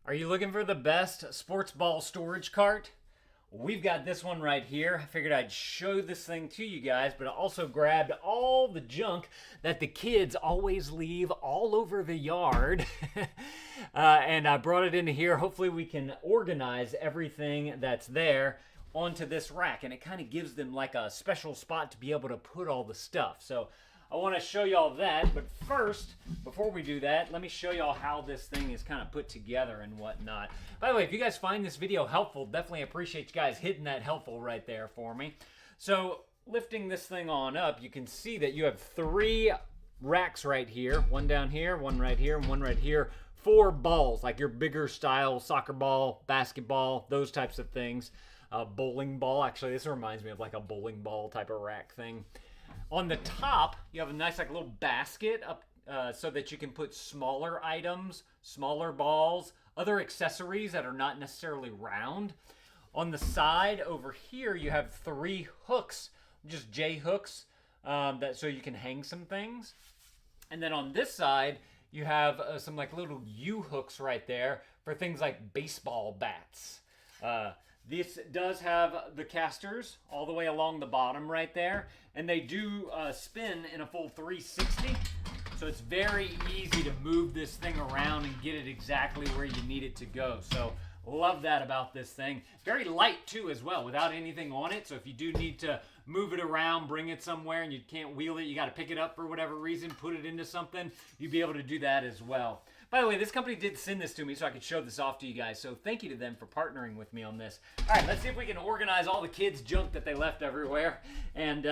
Are you looking for the best sports ball storage cart? We've got this one right here. I figured I'd show this thing to you guys, but I also grabbed all the junk that the kids always leave all over the yard. And I brought it into here. Hopefully we can organize everything that's there onto this rack, and it kind of gives them like a special spot to be able to put all the stuff. So I want to show y'all that, but first, before we do that, let me show y'all how this thing is kind of put together and whatnot. By the way, if you guys find this video helpful, definitely appreciate you guys hitting that helpful right there for me. So lifting this thing on up, you can see that you have 3 racks right here, one down here, one right here, and one right here, 4 balls, like your bigger style soccer ball, basketball, those types of things. Bowling ball, actually this reminds me of like a bowling ball type of rack thing. On the top, you have a nice like little basket up so that you can put smaller items, smaller balls, other accessories that are not necessarily round. On the side over here, you have 3 hooks, just J hooks, so you can hang some things. And then on this side, you have some like little U hooks right there for things like baseball bats. This does have the casters all the way along the bottom right there, and they do spin in a full 360, so it's very easy to move this thing around and get it exactly where you need it to go. So love that about this thing. Very light too as well, without anything on it, so if you do need to move it around, bring it somewhere, and you can't wheel it, you got to pick it up for whatever reason, put it into something, you'd be able to do that as well. By the way, this company did send this to me so I could show this off to you guys, so thank you to them for partnering with me on this. All right, let's see if we can organize all the kids' junk that they left everywhere, and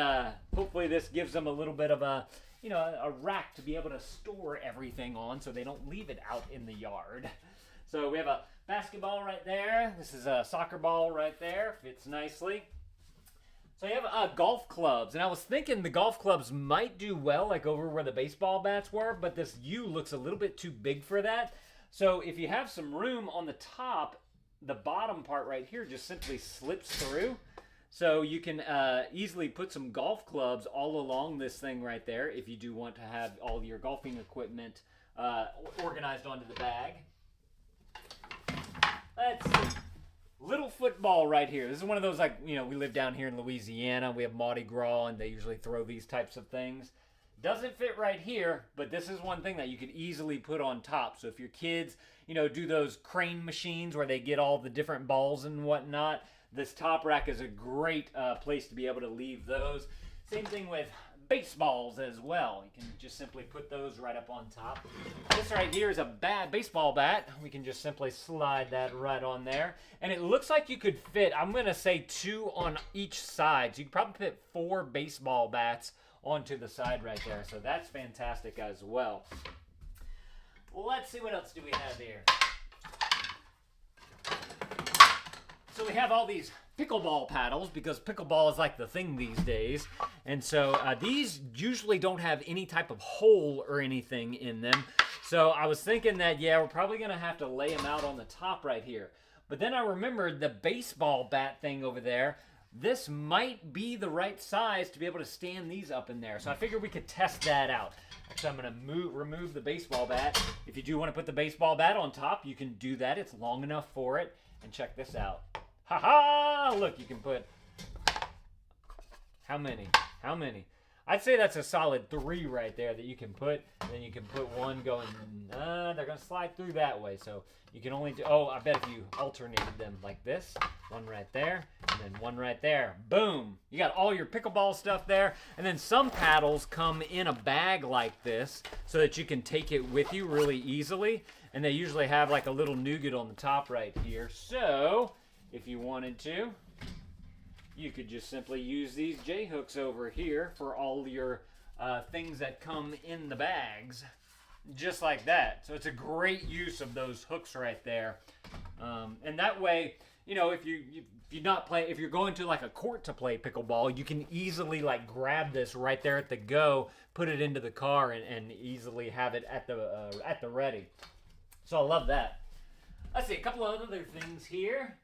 hopefully this gives them a little bit of a, you know, a rack to be able to store everything on so they don't leave it out in the yard. So we have a basketball right there. This is a soccer ball right there, fits nicely. So you have golf clubs, and I was thinking the golf clubs might do well like over where the baseball bats were, but this U looks a little bit too big for that. So if you have some room on the top, the bottom part right here just simply slips through. So you can easily put some golf clubs all along this thing right there if you do want to have all your golfing equipment organized onto the bag. Let's see. Little football right here. This is one of those, like, you know, we live down here in Louisiana. We have Mardi Gras, and they usually throw these types of things. Doesn't fit right here, but this is one thing that you could easily put on top. So if your kids, you know, do those crane machines where they get all the different balls and whatnot, this top rack is a great place to be able to leave those. Same thing with baseballs as well. You can just simply put those right up on top. This right here is a baseball bat. We can just simply slide that right on there. And it looks like you could fit, I'm going to say 2 on each side. So you could probably fit 4 baseball bats onto the side right there. So that's fantastic as well. Let's see what else do we have here. So we have all these pickleball paddles because pickleball is like the thing these days. And so these usually don't have any type of hole or anything in them. So I was thinking that, yeah, we're probably going to have to lay them out on the top right here. But then I remembered the baseball bat thing over there. This might be the right size to be able to stand these up in there. So I figured we could test that out. Actually, I'm going to remove the baseball bat. If you do want to put the baseball bat on top, you can do that. It's long enough for it. And check this out. Ha ha! Look, you can put, how many? How many? I'd say that's a solid 3 right there that you can put. And then you can put one going, they're going to slide through that way. So you can only do, oh, I bet if you alternated them like this, one right there, and then one right there. Boom! You got all your pickleball stuff there. And then some paddles come in a bag like this so that you can take it with you really easily. And they usually have like a little nougat on the top right here. So if you wanted to, you could just simply use these J hooks over here for all your things that come in the bags, just like that. So it's a great use of those hooks right there, and that way, you know, if you're going to like a court to play pickleball, you can easily like grab this right there at the go, put it into the car, and easily have it at the ready. So I love that. Let's see a couple of other things here.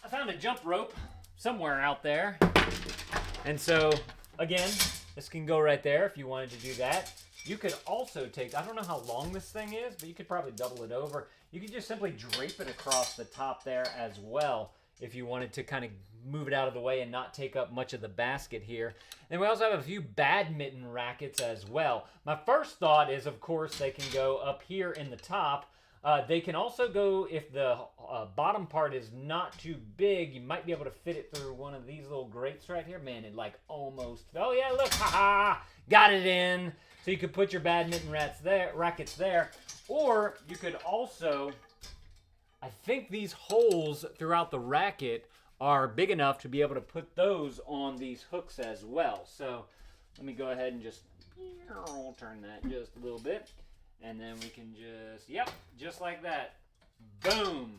I found a jump rope somewhere out there. And so, again, this can go right there if you wanted to do that. you could also take, I don't know how long this thing is, but you could probably double it over. You could just simply drape it across the top there as well if you wanted to kind of move it out of the way and not take up much of the basket here. And we also have a few badminton rackets as well. My first thought is, of course, they can go up here in the top. They can also go, if the bottom part is not too big, you might be able to fit it through one of these little grates right here. Man, it like almost, oh yeah, look, haha, got it in. So you could put your badminton rackets there. Or you could also, I think these holes throughout the racket are big enough to be able to put those on these hooks as well. So let me go ahead and just turn that just a little bit. And then we can just, yep, just like that. Boom.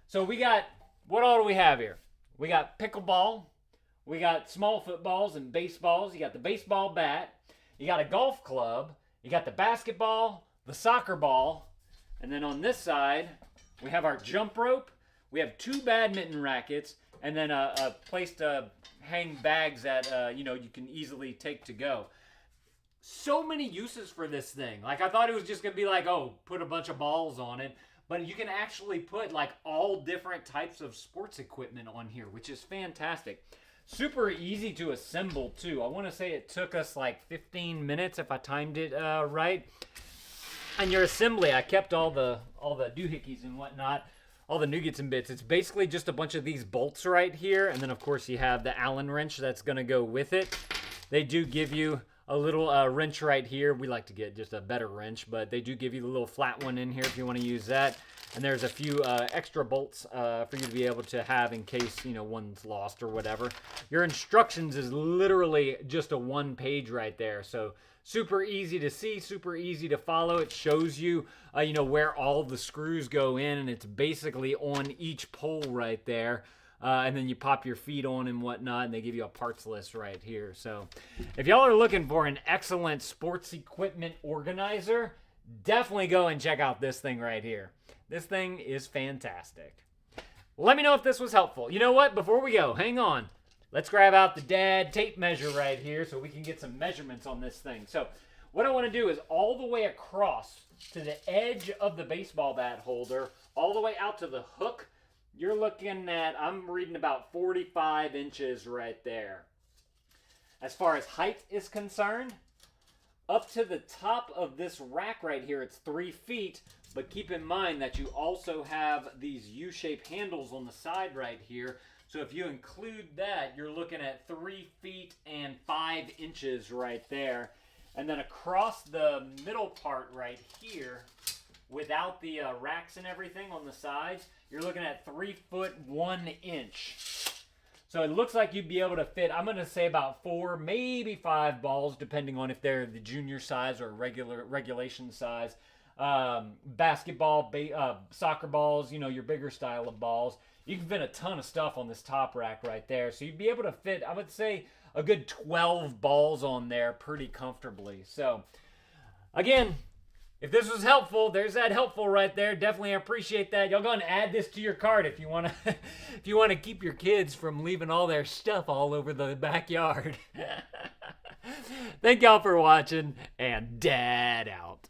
So we got, what all do we have here? We got pickleball. We got small footballs and baseballs. You got the baseball bat. You got a golf club. You got the basketball, the soccer ball. And then on this side, we have our jump rope. We have 2 badminton rackets. And then a place to hang bags that, you can easily take to go. So many uses for this thing. Like, I thought it was just going to be like, oh, put a bunch of balls on it. But you can actually put, like, all different types of sports equipment on here, which is fantastic. Super easy to assemble, too. I want to say it took us, like, 15 minutes if I timed it right. And your assembly, I kept all the doohickeys and whatnot, all the nougats and bits. It's basically just a bunch of these bolts right here. And then, of course, you have the Allen wrench that's going to go with it. They do give you a little wrench right here. We like to get just a better wrench, but they do give you the little flat one in here if you want to use that. And there's a few extra bolts for you to be able to have in case, one's lost or whatever. Your instructions is literally just a 1 page right there. So super easy to see, super easy to follow. It shows you, where all the screws go in, and it's basically on each pole right there. And then you pop your feet on and whatnot, and they give you a parts list right here. So if y'all are looking for an excellent sports equipment organizer, definitely go and check out this thing right here. This thing is fantastic. Let me know if this was helpful. You know what? Before we go, hang on. Let's grab out the dad tape measure right here so we can get some measurements on this thing. So what I want to do is all the way across to the edge of the baseball bat holder, all the way out to the hook. You're looking at, I'm reading about 45 inches right there. As far as height is concerned, up to the top of this rack right here, it's 3 feet. But keep in mind that you also have these U-shaped handles on the side right here. So if you include that, you're looking at 3 feet and 5 inches right there. And then across the middle part right here, without the racks and everything on the sides, you're looking at 3 foot 1 inch. So it looks like you'd be able to fit, I'm going to say about 4, maybe 5 balls, depending on if they're the junior size or regulation size. Basketball, soccer balls, your bigger style of balls. You can fit a ton of stuff on this top rack right there. So you'd be able to fit, I would say, a good 12 balls on there pretty comfortably. So, again, if this was helpful, there's that helpful right there. Definitely appreciate that. Y'all go and add this to your cart if you want to if you want to keep your kids from leaving all their stuff all over the backyard. Thank y'all for watching, and Dad out.